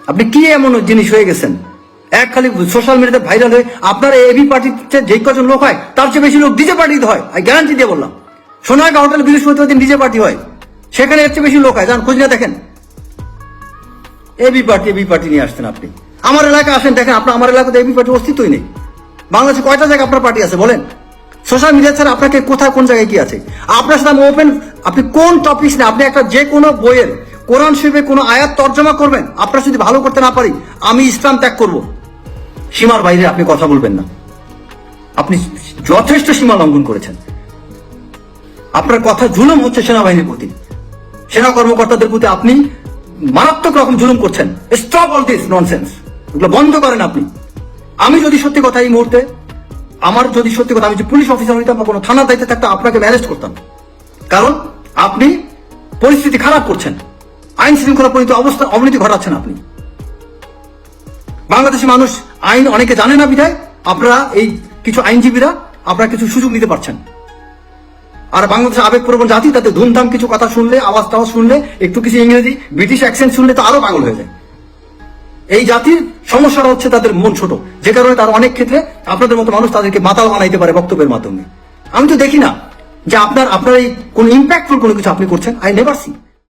আপনি কি এমন জিনিস হয়ে গেছেন? এক খালি সোশ্যাল মিডিয়াতে ভাইরাল হয়ে আপনার এবি পার্টিতে যে কজন লোক হয় তার চেয়ে বেশি লোক ডিজে পার্টিতে হয়। আমি গ্যারান্টি দিয়ে বললাম, সোনারগাঁ হোটেল বৃহস্পতিবার দিন ডিজে পার্টি হয়, সেখানে এর চেয়ে বেশি লোক হয়। যান খোঁজ না দেখেন। এবি পার্টি নিয়ে আসছেন আপনি। আমার এলাকায় আসেন, দেখেন আপনার আমার এলাকাতে এবি পার্টির অস্তিত্বই নেই। বাংলাদেশে কয়টা জায়গায় আপনার পার্টি আছে বলেন? সোশ্যাল মিডিয়া ছাড়া আপনাকে কোথায় কোন জায়গায় কি আছে? আপনার সাথে আমি ওপেন, আপনি কোন টপিক নিয়ে আপনি একটা যে কোনো বইয়ের কোরআন শরীফে কোনো আয়াত তর্জমা করবেন, আপনার যদি ভালো করতে না পারি আমি ইসলাম ত্যাগ করব। সীমার বাইরে আপনি কথা বলবেন না। আপনি যথেষ্ট সীমা লঙ্ঘন করেছেন। আপনার কথা জুলুম হচ্ছে সেনাবাহিনীর প্রতি, সেনা কর্মকর্তাদের প্রতি আপনি মারাত্মক রকম জুলুম করছেন। স্টপ অল দিস ননসেন্স, এগুলো বন্ধ করেন আপনি। আমি যদি সত্যি কথা এই মুহূর্তে, আমার যদি সত্যি কথা, আমি যে পুলিশ অফিসার হইতাম বা কোনো থানার দায়িত্বে থাকতাম, আপনাকে অ্যারেস্ট করতাম। কারণ আপনি পরিস্থিতি খারাপ করছেন, আইন শৃঙ্খলা অবনতি ঘটাচ্ছেন আপনি। বাংলাদেশি মানুষ আইন অনেকে জানে না বিধায় আপনারা এই কিছু আইনজীবীরা আপনারা কিছু সুযোগ নিতে পারছেন। আর বাংলাদেশের আবেগপ্রবণ জাতি, তাতে ধুমধাম কিছু কথা শুনলে, আওয়াজ টাওয়াজ শুনলে, একটু কিছু ইংরেজি ব্রিটিশ অ্যাকসেন্ট শুনলে তো আরো পাগল হয়ে যায়। এই জাতির সমস্যাটা হচ্ছে তাদের মন ছোট, যে কারণে তারা অনেক ক্ষেত্রে আপনাদের মতো মানুষ তাদেরকে মাতাল বানাইতে পারে বক্তব্যের মাধ্যমে। আমি তো দেখি না যে আপনার এই কোন ইম্প্যাক্টফুল কোনো কিছু আপনি করছেন। I never see.